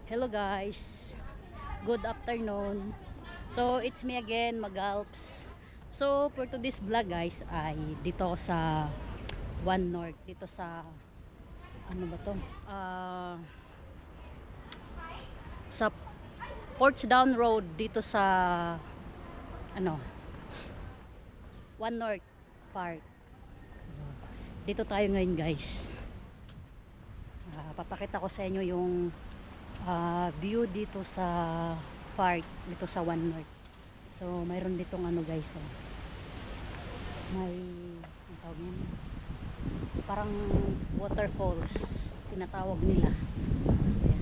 Hello guys, good afternoon. So it's me again, Magalps. So for today's vlog guys ay dito ako sa One North, dito sa ano ba to? Sa Portsdown Road dito sa ano, One North Park. Dito tayo ngayon guys. Papakita ko sa inyo yung view dito sa park, dito sa One North. So mayroon ditong ano guys, may ang tawag yan, parang waterfalls tinatawag nila. Ayan.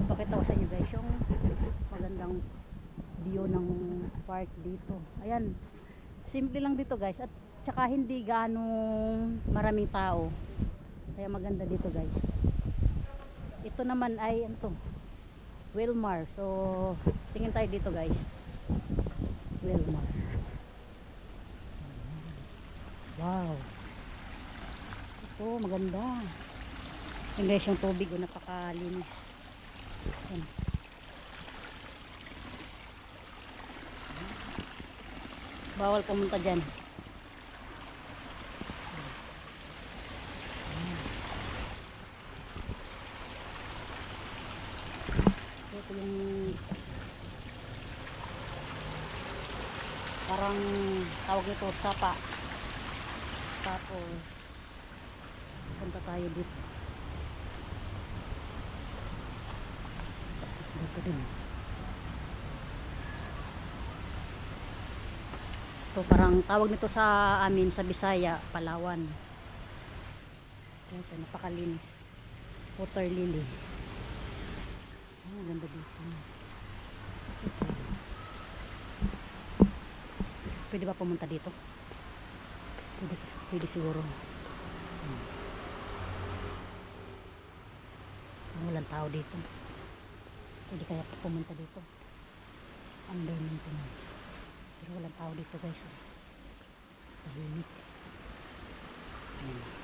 Pakita ko sa inyo guys yung magandang view ng park dito. Ayan, simple lang dito guys, at saka hindi ganong maraming tao, kaya maganda dito guys. Ito naman ay ito, Wilmar. So tingin tayo dito guys, Wilmar. Wow, ito maganda. Yung guys, yung tubig napakalinis. Ayan. Bawal pumunta dyan. Ito yung parang tawag nito sapa. Tapos punta tayo dito. Tapos dito din. Ito parang tawag nito sa amin sa Bisaya, Palawan. Ayan siya, napakalinis. Water lily. Ganda dito. Pwede ba pumunta dito? Pwede siguro. Walang tao dito. Pwede kaya pumunta dito. Under maintenance. Pero walang tao dito guys. Tahimik. Ayan.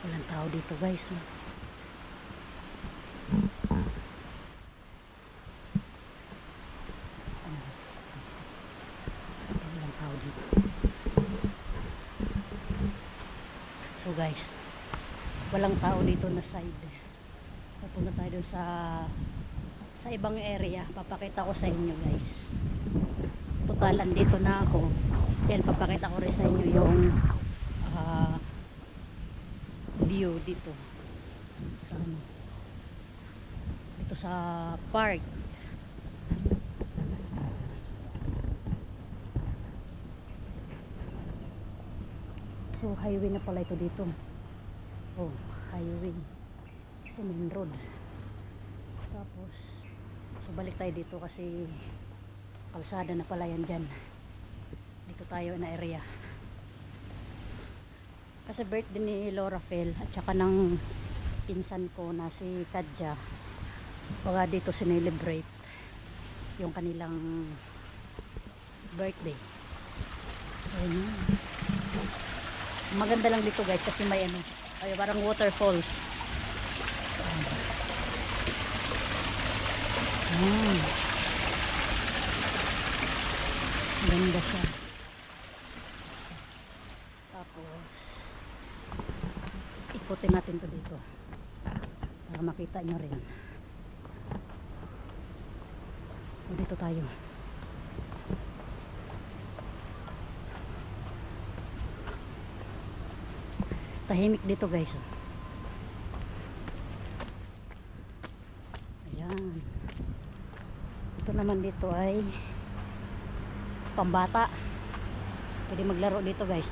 Walang tao dito guys. Walang tao dito. So guys, walang tao dito na side. Pupunta tayo dun sa ibang area. Papakita ko sa inyo guys. Total, andito na ako. Yan, papakita ko rin sa inyo yung view dito sa ano, dito sa park. So highway na pala ito dito. Oh, highway. Ito main road. Tapos so balik tayo dito kasi kalsada na pala yan dyan. Dito tayo na area. Kasi birthday ni Laura Fel at saka ng pinsan ko na si Kadja. Baga dito sinelebrate yung kanilang birthday. Ayun. Maganda lang dito guys kasi may ano, ay parang waterfalls. Ganda siya. Tapos ikutin natin to dito para makita nyo rin. O, dito tayo. Tahimik dito guys. Ayan. Ito naman dito ay pambata. Pwede maglaro dito guys.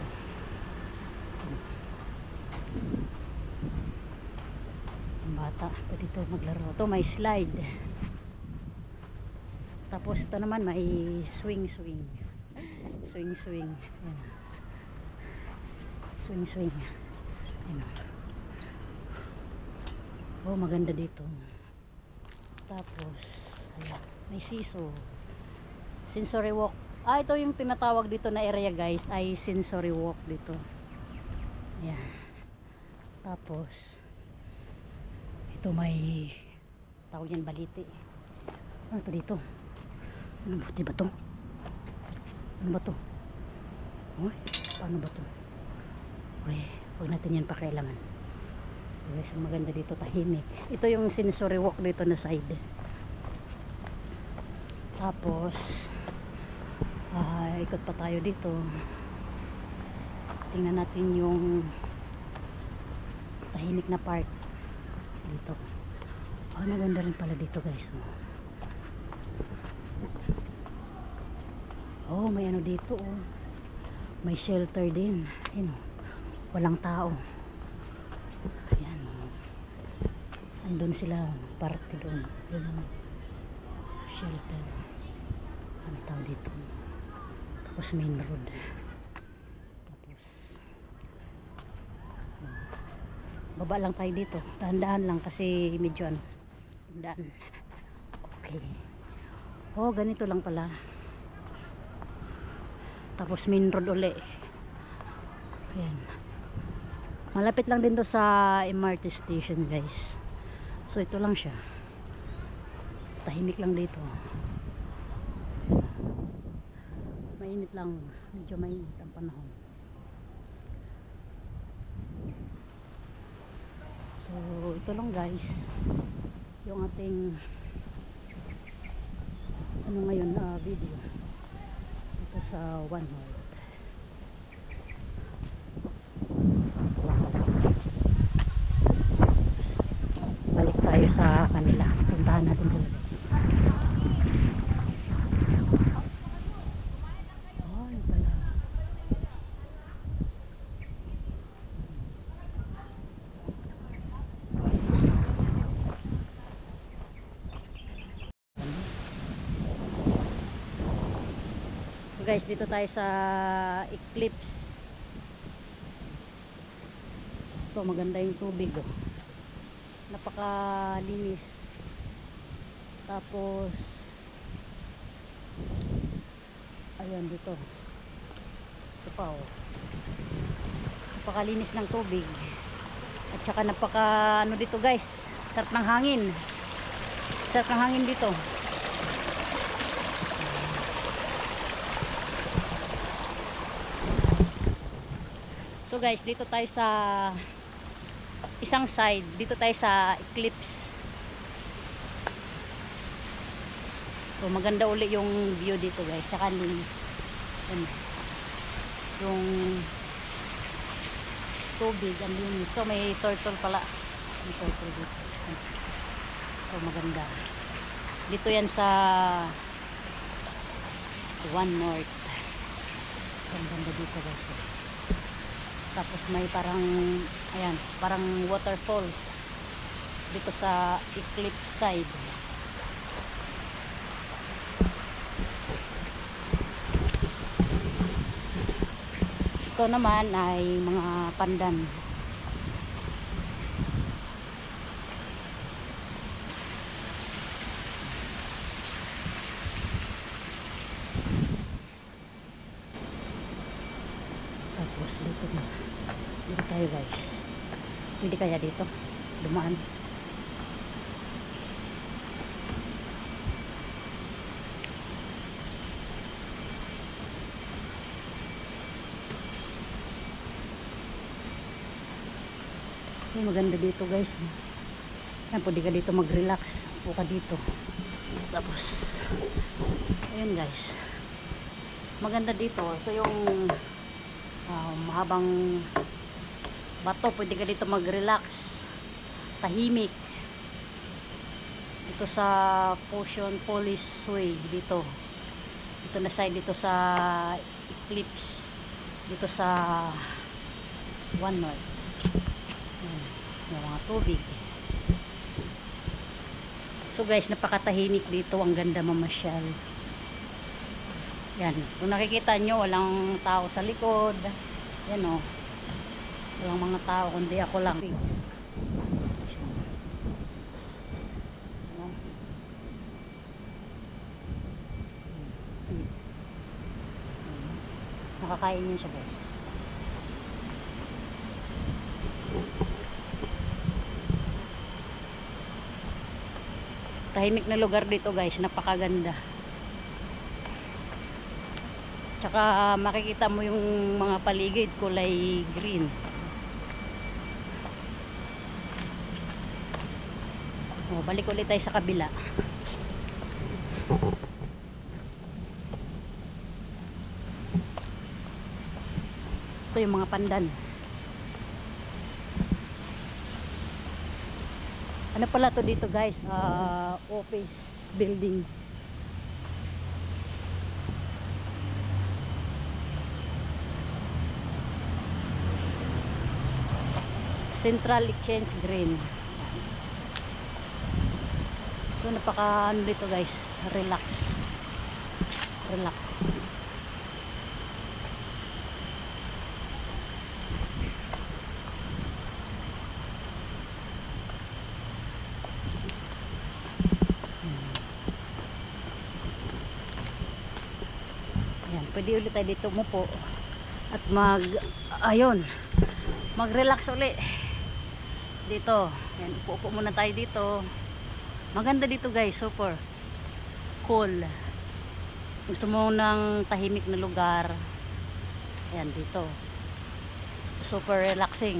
Pambata, pwede dito maglaro. Ito may slide. Tapos ito naman may swing. Ayan. Swing. Ayan. Oh, maganda dito. Tapos, ayan, may siso. Sensory walk. Ah, ito yung tinatawag dito na area guys, ay sensory walk dito. Ayan. Tapos, ito may tawag yan baliti. Ano to dito? Ano ba? Diba to? Ano ba to? Uy, paano ba to? Uy, huwag natin yan pakialaman. Guys, maganda dito, tahimik. Ito yung sensory walk dito na side. Tapos ikot pa tayo dito. Tingnan natin yung tahimik na park dito. Oh, maganda rin pala dito guys. Oh, may ano dito oh. May shelter din. Ayun, oh. Walang tao. Ayan oh. Andun sila, party doon. Ayun, shelter. May tao dito. Tapos main road. Tapos baba lang tayo dito. Dahan-dahan lang kasi medyo ano, daan. Okay. Oh, ganito lang pala. Tapos main road uli. Ayan. Malapit lang din to sa MRT station guys. So ito lang siya. Tahimik lang dito. Mainit lang. Medyo mainit ang panahon. So ito lang guys. Yung ating ano ngayon video. Ito sa One World. Balik tayo sa kanila. Puntahan natin sila guys. Guys, dito tayo sa Eclipse. Ito, maganda yung tubig oh. Napakalinis. Tapos ayan dito. Ito pa oh. Napakalinis ng tubig. At saka napaka ano dito guys, sarap ng hangin. Sarap ng hangin dito. So guys, dito tayo sa isang side. Dito tayo sa Eclipse. So maganda uli yung view dito guys. Saka yung tubig. So may turtle pala. May turtle dito. So maganda. Dito yan sa One North. So maganda dito guys. Tapos may parang ayan, parang waterfalls dito sa Eclipse side. Ito naman ay mga pandan. Tapos dito na. Dito tayo guys. Hindi kaya dito dumaan. Ay, maganda dito guys. Yan, pwede ka dito mag-relax. Upo ka dito. Tapos ayun guys. Maganda dito. Ito yung mahabang bato, pwede ka dito mag-relax, tahimik dito sa Ocean Police Way dito na side dito sa Eclipse dito sa One North. Yung mga tubig. So guys, napakatahimik dito, ang ganda mamasyal. Yan, kung nakikita nyo, walang tao sa likod. Yan o. Walang mga tao, kundi ako lang. Papakain yun siya guys. Tahimik na lugar dito guys, napakaganda. Tsaka makikita mo yung mga paligid kulay green. Balik ulit tayo sa kabila. Ito yung mga pandan. Ano pala to dito guys? Office building. Central Exchange Green. So napaka ano dito guys, relax. Relax. Ayan, pwede ulit tayo dito umupo at mag-relax ulit dito. Ayan, upo-upo muna tayo dito. Maganda dito guys, super cool. Gusto mo ng tahimik na lugar, ayan dito, super relaxing.